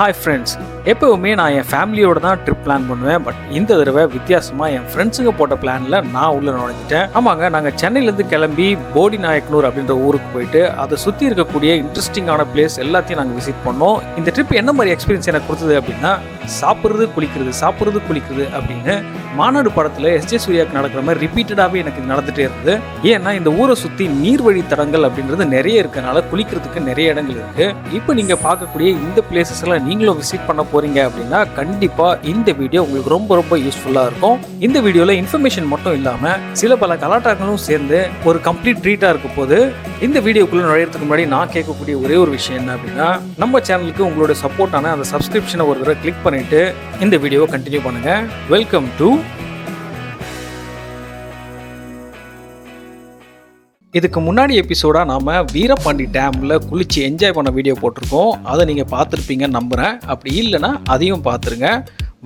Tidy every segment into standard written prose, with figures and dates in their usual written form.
Hi friends, எப்போவுமே நான் என் ஃபேமிலியோட தான் ட்ரிப் பிளான் பண்ணுவேன். பட் இந்த தடவை வித்தியாசமாக என் ஃப்ரெண்ட்ஸுங்க போட்ட பிளானில் நான் உள்ளே நுழைஞ்சிட்டேன். ஆமாங்க, நாங்கள் சென்னையிலேருந்து கிளம்பி போடி நாயக்கனூர் அப்படின்ற ஊருக்கு போயிட்டு அதை சுற்றி இருக்கக்கூடிய இன்ட்ரெஸ்டிங்கான பிளேஸ் எல்லாத்தையும் நாங்கள் விசிட் பண்ணோம். இந்த ட்ரிப் என்ன மாதிரி எக்ஸ்பீரியன்ஸ் எனக்கு கொடுத்தது அப்படின்னா, சாப்பிட்றது குளிக்கிறது அப்படின்னு மாநாடு படத்தில் எஸ்ஜே சூர்யாவுக்கு நடக்கிற மாதிரி ரிப்பீட்டடாகவே எனக்கு இது நடந்துகிட்டே இருந்தது. ஏன்னா இந்த ஊரை சுற்றி நீர்வழி தடங்கள் அப்படின்றது நிறைய இருக்கனால குளிக்கிறதுக்கு நிறைய இடங்கள் இருக்குது. இப்போ நீங்கள் பார்க்கக்கூடிய இந்த பிளேசஸ் எல்லாம் நீங்களும் விசிட் பண்ண போறீங்க அப்படின்னா கண்டிப்பா இந்த வீடியோ உங்களுக்கு ரொம்ப யூஸ்ஃபுல்லா இருக்கும். இந்த வீடியோல இன்ஃபர்மேஷன் மட்டும் இல்லாம சில பல கலாட்டாக்களும் சேர்ந்து ஒரு கம்ப்ளீட் ட்ரீட்டா இருக்க போது. இந்த வீடியோக்குள்ள நுழையறதுக்கு முன்னாடி நான் கேட்கக்கூடிய ஒரே ஒரு விஷயம் என்ன அப்படின்னா, நம்ம சேனலுக்கு உங்களோட சப்போர்ட்டான அந்த சப்ஸ்கிரிப்ஷனை ஒரு தடவை கிளிக் பண்ணிட்டு இந்த வீடியோவை கண்டினியூ பண்ணுங்க. Welcome to. இதுக்கு முன்னாடி எபிசோடா நாம வீரபாண்டி டேம்ல குளிச்சு என்ஜாய் பண்ண வீடியோ போட்டிருக்கோம். அதை நீங்க பார்த்துருப்பீங்கன்னு நம்புறேன். அப்படி இல்லைன்னா அதையும் பார்த்துருங்க.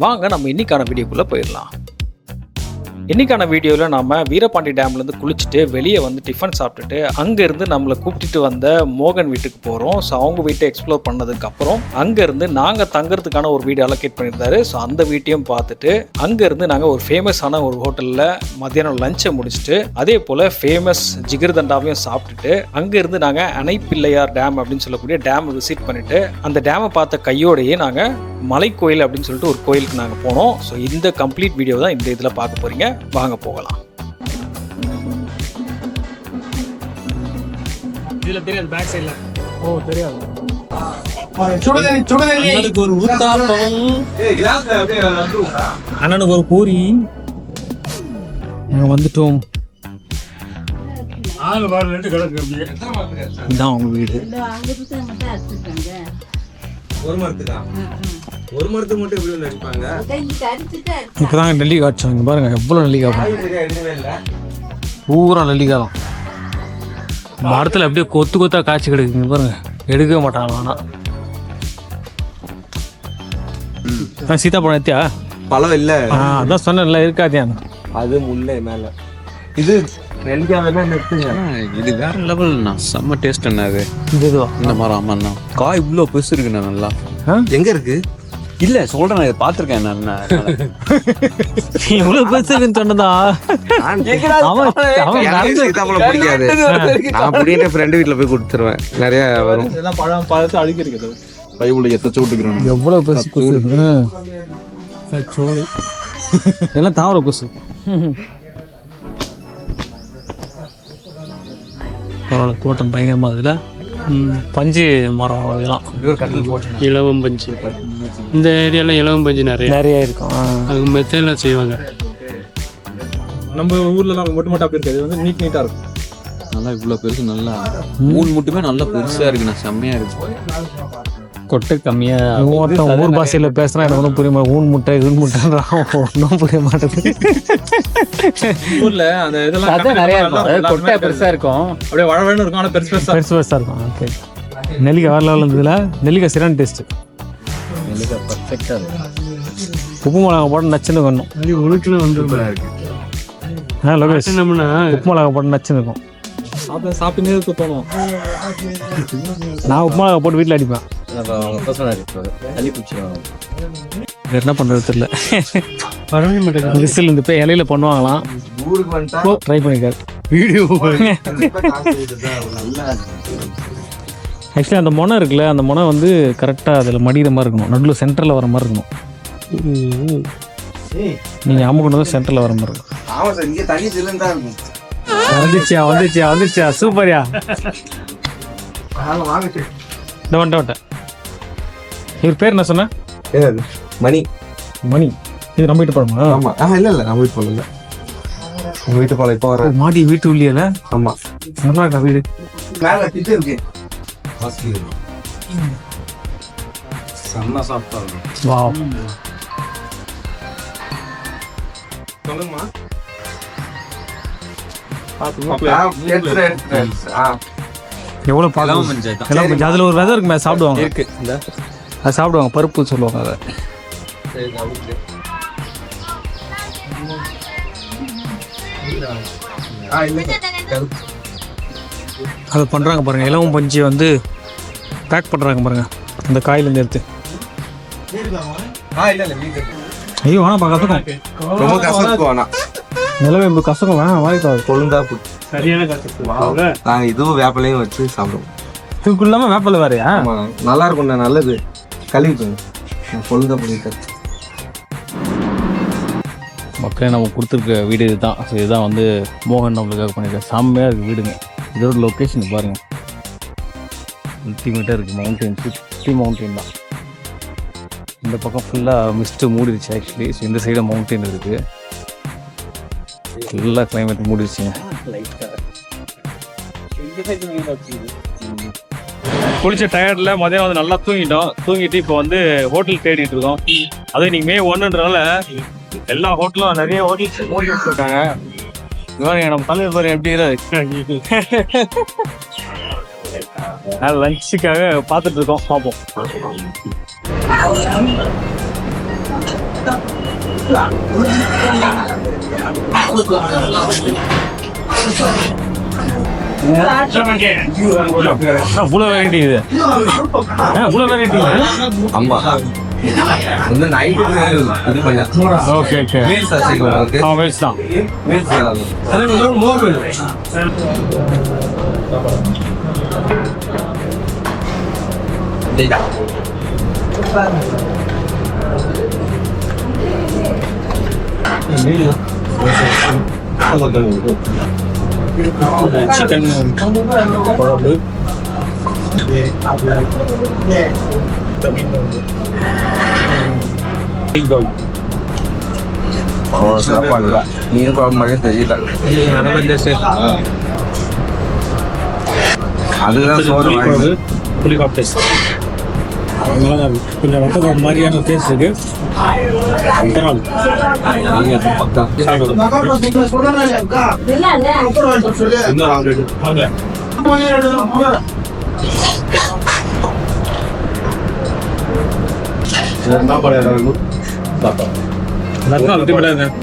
வாங்க நம்ம இன்னைக்கான வீடியோக்குள்ள போயிடலாம். இன்னைக்கான வீடியோவில் நாம் வீரபாண்டி டேம்லேருந்து குளிச்சுட்டு வெளியே வந்து டிஃபன் சாப்பிட்டுட்டு அங்கேருந்து நம்மளை கூப்பிட்டுட்டு வந்த மோகன் வீட்டுக்கு போகிறோம். ஸோ அவங்க வீட்டை எக்ஸ்ப்ளோர் பண்ணதுக்கப்புறம் அங்கேருந்து நாங்கள் தங்குறதுக்கான ஒரு வீடு அலோகேட் பண்ணியிருந்தாரு. ஸோ அந்த வீட்டையும் பார்த்துட்டு அங்கேருந்து நாங்கள் ஒரு ஃபேமஸான ஒரு ஹோட்டலில் மத்தியானம் லஞ்சை முடிச்சுட்டு அதே போல் ஃபேமஸ் ஜிகிர்தண்டாவையும் சாப்பிட்டுட்டு அங்கேருந்து நாங்கள் அணைப்பிள்ளையார் டேம் அப்படின்னு சொல்லக்கூடிய டேமை விசிட் பண்ணிவிட்டு அந்த டேமை பார்த்த கையோடையே நாங்கள் மலைக்கோயில் அப்படின்னு சொல்லிட்டு ஒரு கோயிலுக்கு நாங்கள் போனோம். ஸோ இந்த கம்ப்ளீட் வீடியோ தான் இந்த இதில் பார்க்க போகிறீங்க. வாங்க போகலாம். இதுல தெரியாது, பேக் சைடுல. ஓ தெரியாது. அண்ணனுக்கு ஒரு ஊத்தாப்பம், அண்ணனுக்கு ஒரு பூரி. நாங்கள் வந்துட்டோம். இதுதான் உங்க வீடு. ஒரு மரத்துக்கு மட்டும் எப்படி நடிப்பாங்க? இப்பதாங்க நெல்லிக்காய் காய்ச்சோம். இங்க பாருங்க எவ்வளவு நெல்லிக்காய், பூரா நெல்லிக்காய் தான். மரத்துல அப்படியே கொத்தா காய்ச்சி கிடக்குங்க பாருங்க. எடுக்கவே மாட்டாங்க. ஆனா சீதாப்பழம் எத்தியா பழம் இல்ல, அதான் சொன்னேன்ல இருக்காதியா. அது முல்லை மேல. இது நெல்லிக்காய் நெத்துங்க. இது வேற லெவல்ண்ணா, செம்ம டேஸ்ட் என்ன அது. இதுவா இந்த மாதிரி ஆமாண்ணா, காய் இவ்வளோ பெருசு இருக்குண்ணா. நல்லா எங்க இருக்கு? இல்ல சொல்றேன், நான் இதை பார்த்துருக்கேன். எவ்வளவு பெருசு இருக்குன்னு சொன்னதா. சீதாப்பழம் பிடிக்காது. நான் பிடிக்கிட்ட ஃப்ரெண்டு வீட்டுல போய் கொடுத்துருவேன். நிறைய வரும். பழம் பழத்தை அடிக்கிறது பைபிள் எத்த விட்டுக்கிறோம். எவ்வளவு பெருசு எல்லாம் தாவர கொசு. பரவாயில்ல, தோட்டம் பயங்கரமா இருக்குல்ல. பஞ்சு மரம் இதெல்லாம் இலவம் பஞ்சு. இந்த ஏரியாவில் இலவம் பஞ்சு நிறைய இருக்கும். அது மெத்தெல்லாம் செய்வாங்க. நம்ம ஊர்லலாம் மட்டும் அப்படி இருக்காது. இது வந்து நீட்டா இருக்கும். நல்லா இவ்வளோ பெருசு, நல்லா ஊன் மட்டுமே நல்லா பெருசா இருக்குண்ணா, செம்மையா இருக்கு. கொட்டை கம்மியா ஊர் பாஷையில பேசுறா எனக்கு ஒன்றும் புரிய மாட்டேன். ஊன் முட்டை ஒன்றும் புரிய மாட்டேங்குது. ஊர்ல அந்த இதெல்லாம் நிறைய இருக்கும். கொட்டை பெருசா இருக்கும், அப்படியே வளவழன்னு இருக்கும். ஆனால் பெருசா இருக்கும். ஓகே, நெல்லிக்காய் வேற லெவலில் இருந்ததுல. நெல்லிக்காய் சரியான டேஸ்ட். நெல்லிக்காய் பர்ஃபெக்டா இருக்கு. உப்பு மிளகா போட்டு நச்சுன்னு வரணும். உனக்குன்னு வந்து லோகேஷ், உப்பு மிளகா போட்டு நச்சுன்னு இருக்கும். சாப்பிட்டு இருக்க தோணும். நான் உப்பு மிளகா போட்டு வீட்டில் அடிப்பேன். என்ன பண்றது தெரியல. விசில் இந்த போய் இலையில பண்ணுவாங்களாம். Try பண்ணிக்காரு video. ஆக்சுவலி அந்த முனை இருக்குல்ல, அந்த முனை வந்து கரெக்டாக அதில் மடிகிற மாதிரி இருக்கணும். நடுவில் சென்டரில் வர மாதிரி இருக்கணும். நீங்கள் அமுக்கணும் சென்டரில் வர மாதிரி இருக்கும். வந்துச்சியா சூப்பர்யா. வந்துட்டேன். இவர் பேர் என்ன சொன்ன? மணி. மணி. இது நம்ம வீட்டு பழமா? ஆமா. இல்ல நம்ம வீட்டு பழம் இல்ல. உங்க வீட்டு பழம் இப்போ வர மாடி வீட்டு உள்ளியல. ஆமா, நல்லா இருக்கா வீடு? மேல திட்டு இருக்கு. செம்ம சாஃப்டா இருக்கு. வாவ். சொல்லுங்கம்மா. எவ்வளோ பார்க்கலாம். அதில் ஒரு விதை இருக்குமே, சாப்பிடுவாங்க. இருக்கு, அது சாப்பிடுவாங்க. பருப்பு சொல்லுவாங்க அதை. அது பண்ணுறாங்க பாருங்கள். இலவம் பஞ்சு வந்து பேக் பண்ணுறாங்க பாருங்கள். அந்த காயிலேருந்து எடுத்து ஐயோ வேணாம் கசக்கும். ரொம்ப கசக்கும் வேணாம். நிலவே இப்போ கசக்கும் வேணாம் வாய்க்காது. கொழுந்தா புட்டு. சரியான கசக்கு. நாங்கள் இதுவும் வேப்பலையும் வச்சு சாப்பிடுவோம். இதுக்குள்ளாம வேப்பல வேறையா? ஆமாம், நல்லா இருக்கும்ண்ணா, நல்லது. கழுவிட்டுங்க, கொழுந்தா புட்டு. மக்களே நம்ம கொடுத்துருக்க வீடு இதுதான். ஸோ இதுதான் வந்து மோகன் நம்மளுக்காக பண்ணியிருக்கேன். செம்மையாக இருக்குது வீடுங்க. இதோட லொக்கேஷன் பாருங்கள், அல்டிமேட்டாக இருக்குது. மவுண்டைன், சுற்றி மவுண்டைன் தான். இந்த பக்கம் ஃபுல்லாக மிஸ்ட்டு மூடிடுச்சு ஆக்சுவலி. ஸோ இந்த சைடு மவுண்டைன் இருக்குது. ஃபுல்லாக கிளைமேட் மூடிடுச்சுங்க. குளிச்ச டயர்டில் மதியம் வந்து நல்லா தூங்கிட்டு இப்போ வந்து ஹோட்டல் தேடிட்டு இருக்கோம். அதுவும் இன்னைக்கு May 1ன்றனால எல்லா ஹோட்டலும் நிறைய ஹோட்டல்ஸ் மூடி வச்சுருக்காங்க. நம்ம தலைவர் பாரு எப்படி லஞ்சுக்காக பார்த்துட்டு இருக்கோம். பார்ப்போம். இவ்வளோ வெரைட்டி இது, இவ்வளோ வெரைட்டி. ஆமாம், வந்து நைட்டு இது பண்ண. Okay okay. மீல்ஸ் வச்சுக்கலாம். வெஜ் தான். மீல்ஸ் சிக்கன் குழம்பு, மீன் குழம்பு மாதிரியே தெரியல. அதுதான் சோறு. புளிக்காப் டேஸ்ட் கொஞ்சம் வட்ட மாதிரியான டேஸ்ட் இருக்கு.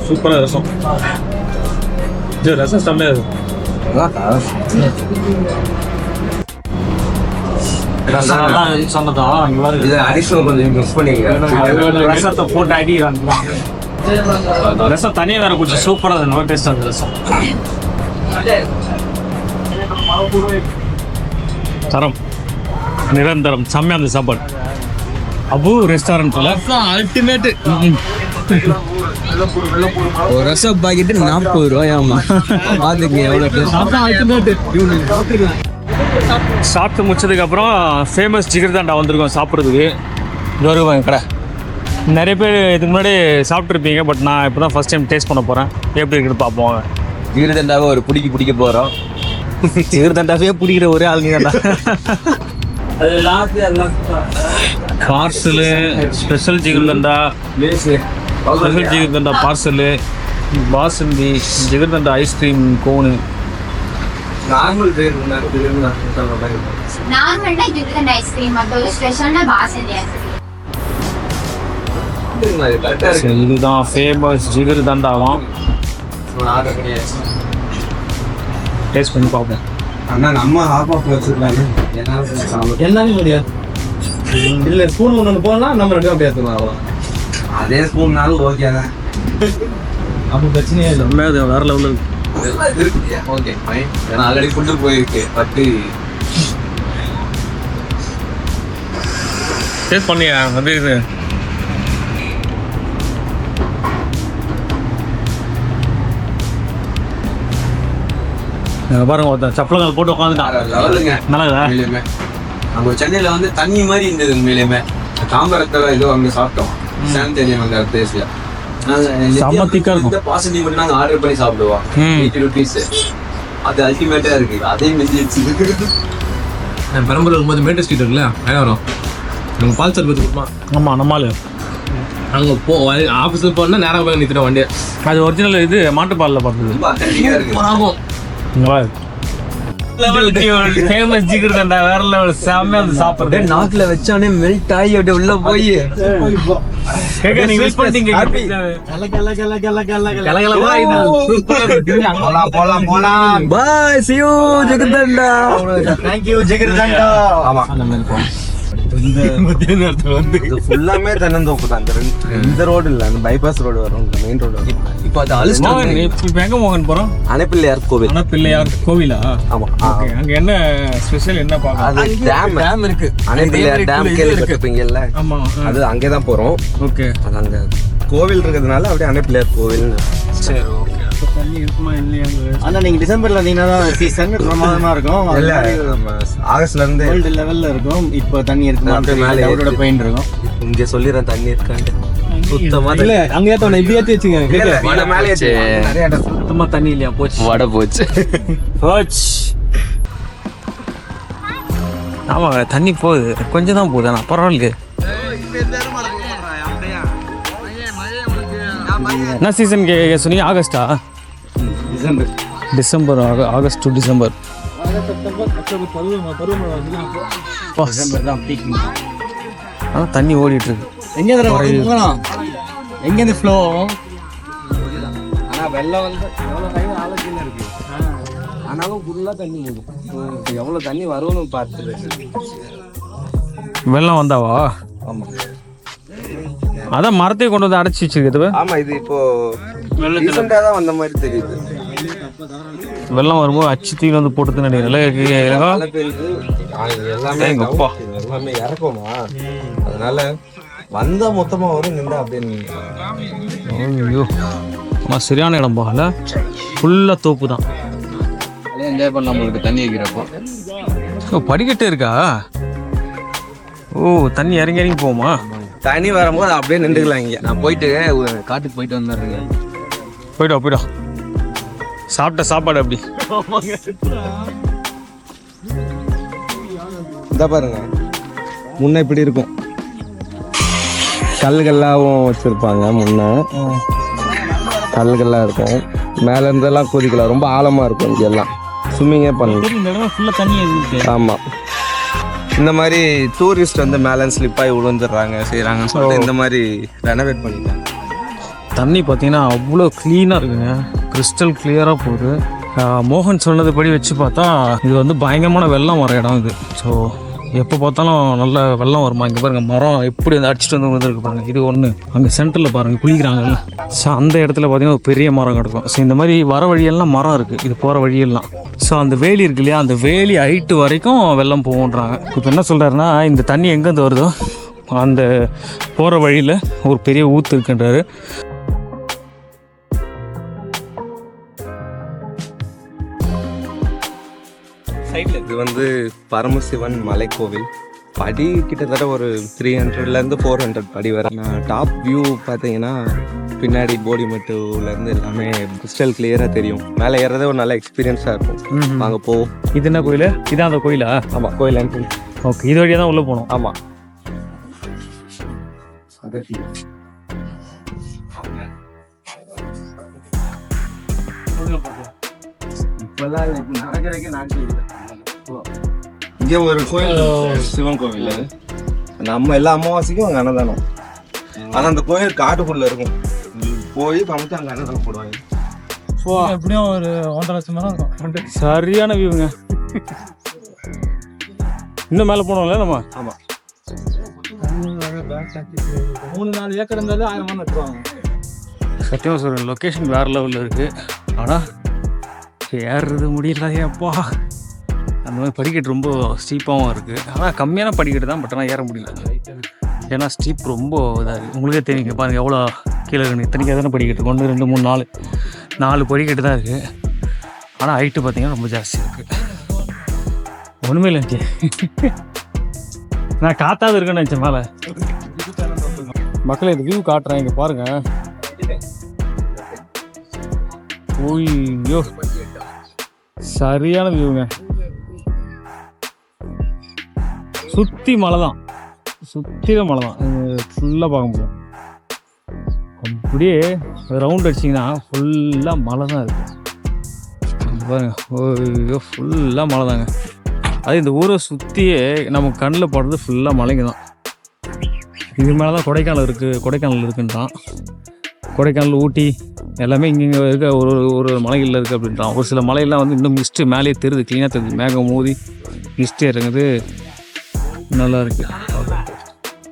சூப்பராக ரசம். ரசம் செம்மையா இருக்கும். ரசத்தை போட்டு அடி ரசம் தனியாக வேற கொஞ்சம் சூப்பராக நல்ல டேஸ்ட் அந்த ரசம். தரம் நிரந்தரம் செம்மையா அந்த சாப்பாடு. அபு ரெஸ்டாரண்ட்ல அல்டிமேட். ஒரு ரசம் பாக்கெட்டு 40 ரூபாயாமா. பாத்துக்கங்க எவ்வளோ அல்டிமேட். சாப்பிட்டு முடிச்சதுக்கப்புறம் ஃபேமஸ் ஜிகர்தண்டா வந்திருக்கோம் சாப்பிட்றதுக்கு. இது வருவாங்க கடை. நிறைய பேர் இதுக்கு முன்னாடி சாப்பிட்ருப்பீங்க, பட் நான் இப்போ தான் ஃபஸ்ட் டைம் டேஸ்ட் பண்ண போகிறேன். எப்படி இருக்குன்னு பார்ப்போம். ஜிகர்தண்டாவை ஒரு பிடிக்க போகிறோம். ஜிகர்தண்டாவே பிடிக்கிற ஒரே ஆள் நீங்கடா. Parcel special jigarthanda, special jigarthanda parcel, basundi, jigarthanda ice cream cone. Normal பேர் நார்மல்னா ஜிகர்தண்டா ஐஸ்கிரீம், அது ஸ்பெஷல்னா பாசந்தி ஐஸ்கிரீம். இதுதான் ஃபேமஸ் ஜிகர்தண்டாவாம். டேஸ்ட் பண்ணி பார்ப்போம். அண்ணா நம்ம ஹாஃப் ஆஃப் வச்சுருக்காங்க. எல்லாமே முடியாது. இல்லை ஸ்பூன் ஒன்று போடலாம், நம்ம 2 அப்படியே எடுத்துக்கலாம். அதே ஸ்பூன்னாலும் ஓகே தான். அப்போ பிரச்சனையே இல்லை. அது வேற லெவலில் இருக்கு. Okay fine. ஏன்னா ஆல்ரெடி கொண்டு போயிருக்கு. பட்டு டேஸ்ட் பண்ணியா அப்படி இது. பாருங்க ஒருத்தன் சப்பளங்கள் போட்டு உட்காந்துட்டான். லெவலுங்க. நல்லா உண்மையிலுமே நம்ம சென்னையில் வந்து தண்ணி மாதிரி இருந்தது. உண்மையிலுமே தாம்பரத்தில் ஏதோ அங்கே சாப்பிட்டோம். சானிடரியம் அந்த பிளேஸ்ல செம்ம திக்கா இருக்கும். இந்த பாசந்தி மட்டும் நாங்கள் ஆர்டர் பண்ணி சாப்பிடுவோம். 80 rupees. அது அல்டிமேட்டா இருக்கு. அதே மெசேஜ் பெரம்பலூர் இருக்கும்போது மேட்டர் ஸ்ட்ரீட் இருக்குல்ல, அங்கே வரும். நம்ம பால் சர்பத்து கொடுப்போம். ஆமாம் நம்மால் அங்கே ஆஃபீஸில் போனால் நேராக போய் நிறுத்திட வண்டியை. அது ஒரிஜினல் இது மாட்டுப்பாலில் பார்த்தது. ரொம்ப அத்தன்டிக்கா இருக்கு. ஆகும். ஃபேமஸ் ஜிகர்தண்டா வேற லெவல். செம்மையா அது சாப்பிடுறது. நாக்கில் வச்சானே மெல்ட் ஆகி அப்படியே உள்ள போய் பாய் see you jigarthanda. Thank you jigarthanda. ஆமா இது ஃபுல்லாமே தென்னந்தோப்பு தான். இந்த ரோடு இல்லை, அந்த பைபாஸ் ரோடு வரும், மெயின் ரோடு வரும். இப்போ அது அழிச்சிட்டாங்க. இப்போ எங்க மோகன் போறோம்? அணைப்பிள்ளையார் கோவில். ஆனா பிள்ளையார் கோவிலா? ஆமா. அங்க என்ன ஸ்பெஷல், என்ன பார்க்கலாம்? அது டேம் இருக்கு. அணைப்பிள்ளையார் டேம் கேள்விப்பட்டிருப்பீங்கல்ல? ஆமா, அது அங்கே தான் போறோம். ஓகே. அது அங்க கோவில் இருக்கிறதுனால அப்படியே அணைப்பிள்ளையார் கோவில். சரி, ஓகே. தண்ணி இருக்குமா இல்லையா? ஆனா நீங்க டிசம்பர்ல வந்தீங்கன்னா சீசன் பிரமாதமா இருக்கும். இல்ல, நம்ம ஆகஸ்ட்ல இருந்து கோல்டு லெவல்ல இருக்கும். இப்போ தண்ணி இருக்குமா? அப்படியே மேலே அவரோட பெயின் இருக்கும். இங்க சொல்லிடுறேன் தண்ணி இருக்காண்டு. சுத்தமா இல்ல அங்க ஏத்தவன இப்படி ஏத்தி வச்சுங்க. மேலே நிறைய இடம் சுத்தமா தண்ணி இல்லையா? போச்சு, வடை போச்சு. போச்சு. ஆமாங்க, தண்ணி போகுது, கொஞ்சம் தான் போகுது. ஆனால் பரவாயில்லையே. என்ன சீசன் சொன்னீங்க? Agusta? December. August to December. ஆனால் தண்ணி ஓடிட்டு இருக்கு. எங்க இருந்து ஃப்ளோ? ஆனா வெள்ளம் வந்து எவ்வளவு டைம் ஆலோசனை இருக்கு. ஆனாலும் ஃபுல்லா தண்ணி போகும். எவ்வளவு தண்ணி வரும்னு பார்த்துட்டு. வெள்ளம் வந்தாவா? ஆமா. அதான் மரத்தையும் கொண்டு வந்து அடைச்சி வச்சிருக்குது. ஆமா, இது இப்போ ரீசெண்டா தான் வந்த மாதிரி தெரியுது. வெள்ளம் வரும்போது அச்சு தீ வந்து போட்டு மழை பெய்யுது. எல்லாமே எல்லாமே இறக்குமா, அதனால வந்தா மொத்தமா வரும், நின்றா அப்படின்னு. ஐயோ, சரியான இடம் போகல. ஃபுல்லா தோப்பு தான். என்ஜாய் பண்ணலாம் உங்களுக்கு தண்ணி வைக்கிறப்போ. படிக்கட்டு இருக்கா? ஓ, தண்ணி இறங்கி இறங்கி போகுமா? தண்ணி வரும்போது அப்படியே நின்றுக்கலாம். இங்க நான் போயிட்டு காட்டுக்கு போயிட்டு வந்துடுறேங்க. போயிட்டா. சாப்பிட்ட சாப்பாடு அப்படி இந்த பாருங்க, முன்ன இப்படி இருக்கும். கல்கள்லாம் வச்சிருப்பாங்க. முன்ன கல்கள்லாம் இருக்கும். மேல இருந்தெல்லாம் குதிக்கலாம். ரொம்ப ஆழமா இருக்கும். இங்க எல்லாம் ஸ்விம்மிங்கே பண்ணலாம். ஆமா, இந்த மாதிரி டூரிஸ்ட் வந்து மேலே ஸ்லிப் ஆகி விழுந்துடுறாங்க, செய்கிறாங்கன்னு சொல்லிட்டு இந்த மாதிரி ரெனோவேட் பண்ணிட்டாங்க. தண்ணி பார்த்தீங்கன்னா அவ்வளோ க்ளீனாக இருக்குங்க. கிறிஸ்டல் கிளியராக போகுது. மோகன் சொன்னதுபடி வச்சு பார்த்தா இது வந்து பயங்கரமான வெள்ளம் வர இடம் இது. ஸோ எப்போ பார்த்தாலும் நல்ல வெள்ளம் வருமா? இங்கே பாருங்கள், மரம் எப்படி வந்து அடிச்சுட்டு வந்து வந்துருக்கு பாருங்கள். இது ஒன்று. அங்கே சென்டரில் பாருங்கள், குளிக்கிறாங்கல்ல. ஸோ அந்த இடத்துல பார்த்தீங்கன்னா ஒரு பெரிய மரம் கிடக்கும். ஸோ இந்த மாதிரி வர வழியெல்லாம் மரம் இருக்குது, இது போகிற வழியெல்லாம். ஸோ அந்த வேலி இருக்கு இல்லையா, அந்த வேலி ஹைட்டு வரைக்கும் வெள்ளம் போகுன்றாங்க. இப்போ என்ன சொல்கிறாருன்னா, இந்த தண்ணி எங்கேருந்து வருதோ அந்த போகிற வழியில் ஒரு பெரிய ஊற்று இருக்குன்றாரு. இது வந்து பரமசிவன் மலைக்கோவில். படி கிட்டத்தட்ட ஒரு 300லேருந்து 400 படி வரை. டாப் வியூ பார்த்தீங்கன்னா பின்னாடி போடிமெட்டுலேருந்து எல்லாமே கிறிஸ்டல் கிளியராக தெரியும். மேலே ஏறதே ஒரு நல்ல எக்ஸ்பீரியன்ஸாக இருக்கும். வாங்க போவோம். இது என்ன கோயில்? இதான் அந்த கோயிலா? ஆமாம், கோயில் என்ட்ரன்ஸ். ஓகே, இது வழியாக தான் உள்ளே போகணும். ஆமாம். இங்கே ஒரு கோயில், சிவன் கோவில். நம்ம எல்லா அமாவாசைக்கும் அங்கே அன்னதானம். ஆனால் அந்த கோயில் காட்டுக்குள்ள இருக்கும். போய் சமைச்சு அங்கே அன்னதானம் போடுவாங்க. எப்படியும் ஒரு 1.5 லட்சம் மரம் இருக்கும். சரியான வியூங்க. இன்னும் மேலே போனோம்ல நம்ம. ஆமாம், 3-4 ஏக்கர் இருந்தாலே 1000 மரம் நட்டுவாங்க. சத்தியமாக சொல்கிறேன், லொக்கேஷன் வேறு லெவலில் இருக்குது. ஆனால் ஏறுறது முடியலையே அப்பா. அந்த மாதிரி படிக்கட்டு ரொம்ப ஸ்டீப்பாகவும் இருக்குது. ஆனால் கம்மியான படிக்கட்டு தான், பட் ஆனால் ஏற முடியல. ஏன்னா ஸ்டீப் ரொம்ப இதாக இருக்குது. உங்களுக்கே தெரியுங்க, பாருங்கள் எவ்வளோ கீழே இருக்குன்னு. இத்தனைக்கு எத்தனை படிக்கட்டு? 1 2 3 4 படிக்கட்டு தான் இருக்குது. ஆனால் ஹைட்டு பார்த்தீங்கன்னா ரொம்ப ஜாஸ்தியாக இருக்குது. ஒன்றுமே இல்லை, நான் காத்தாவது இருக்கேன்னு நினச்சேன் மேலே. மக்களை இந்த வியூ காட்டுறேன், இங்கே பாருங்கள். ஓய்யோ, சரியான வியூங்க. சுற்றி மலை தான், சுற்றிலும் மலை தான். ஃபுல்லாக பார்க்க முடியும். அப்படியே ரவுண்ட் அடிச்சிங்கன்னா ஃபுல்லாக மலை தான் இருக்குது பாருங்க. ஓய்யோ, ஃபுல்லாக மலை தாங்க. அது இந்த ஊரை சுற்றியே நம்ம கண்ணில் படுறது ஃபுல்லாக மலைங்க தான். இது மேலே தான் கொடைக்கானல் இருக்குன்றான். கொடைக்கானல், ஊட்டி எல்லாமே இங்கே இருக்க ஒரு மலைகளில் இருக்குது அப்படின்றான். ஒரு சில மலையெல்லாம் வந்து இன்னும் மிஸ்ட்டு மேலேயே தெரியுது, க்ளீனாக தெரியுது. மேகம் மோதி மிஸ்ட்டு இறங்குது. நல்லா இருக்கு.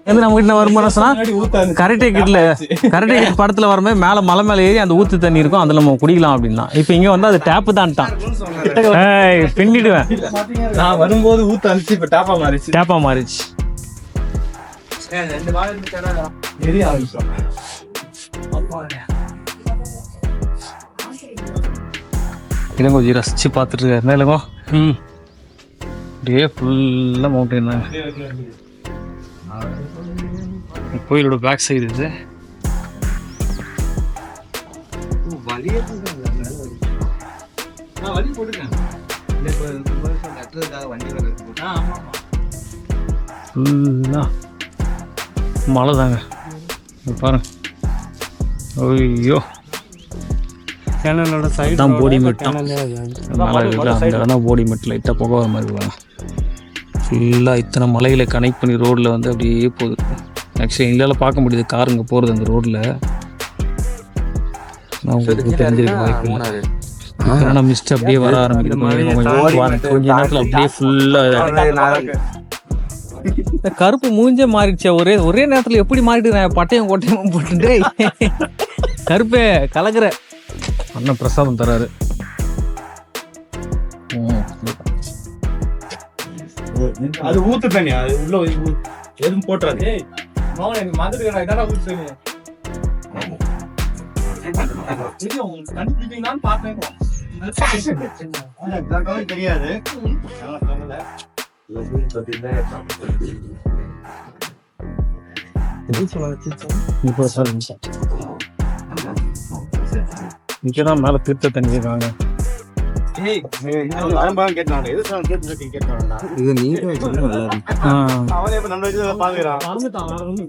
வந்து நம்ம கிட்ட வருமானம் சொன்னா கரெக்டே கிட்ட படத்துல வரமே மேல மலை மேல ஏறி அந்த ஊத்து தண்ணி இருக்கும் அதுல நம்ம குடிக்கலாம் அப்படின்னா இப்போ இங்க வந்து அது டேப்பு தான்ட்டான். பின்னிடுவேன் நான் வரும்போது ஊத்து அனுப்பிச்சு இப்ப டேப்பா மாறிச்சு. இடம் கொஞ்சம் ரசிச்சு பார்த்துட்டு இருக்காரு இல்லைங்கோ. அப்படியே ஃபுல்லாக மவுண்டன் தான். கோயிலோட பேக் சைடு இது. ஃபுல்லாக மழை தாங்க பாருங்க. ஐயோ சேனலோட சைடு தான் போடி மெட்டும் மலை இருக்குது. அந்த இடம் தான் போடி மெட். லைட்டாக புகை வர மாதிரி இருக்காங்க. ஃபுல்லாக இத்தனை மலைகளை கனெக்ட் பண்ணி ரோட்டில் வந்து அப்படியே போகுது. ஆக்சுவலி எங்களால் பார்க்க முடியுது காருங்க போகிறது அந்த ரோட்டில். நான் உங்களுக்கு தெரிஞ்சிருக்க வாய்ப்பு இல்லை. ஆனால் மிஸ்ட் அப்படியே வர ஆரம்பிக்குது. கொஞ்ச நேரத்தில் அப்படியே ஃபுல்லாக கருப்பு மூஞ்சே மாறிடுச்சே. ஒரே நேரத்தில் எப்படி மாறிட்டு பட்டையும் கோட்டையும் போட்டுட்டு கருப்பே கலக்கிற அண்ணன் பிரசாதம் தராரு. அது ஊத்து தண்ணி, அது உள்ள எதுவும் போட்டுறாது. தெரியாது. இங்கதான் மேல தீர்த்த தண்ணி இருக்காங்க.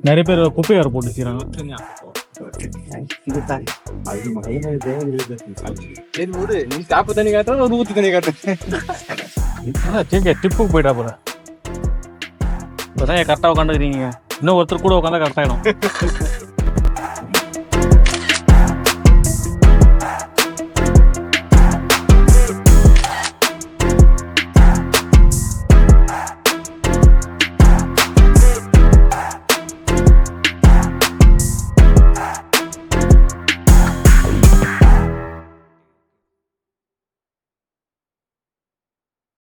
நிறைய பேர் குப்பையார போட்டு செய்யறாங்க. டிப்புக்கு போயிட்டா போற இப்பதான் கரெக்டா உட்காந்துக்கிறீங்க. இன்னும் ஒருத்தர் கூட உட்காந்தா கரெக்டாயிடும்.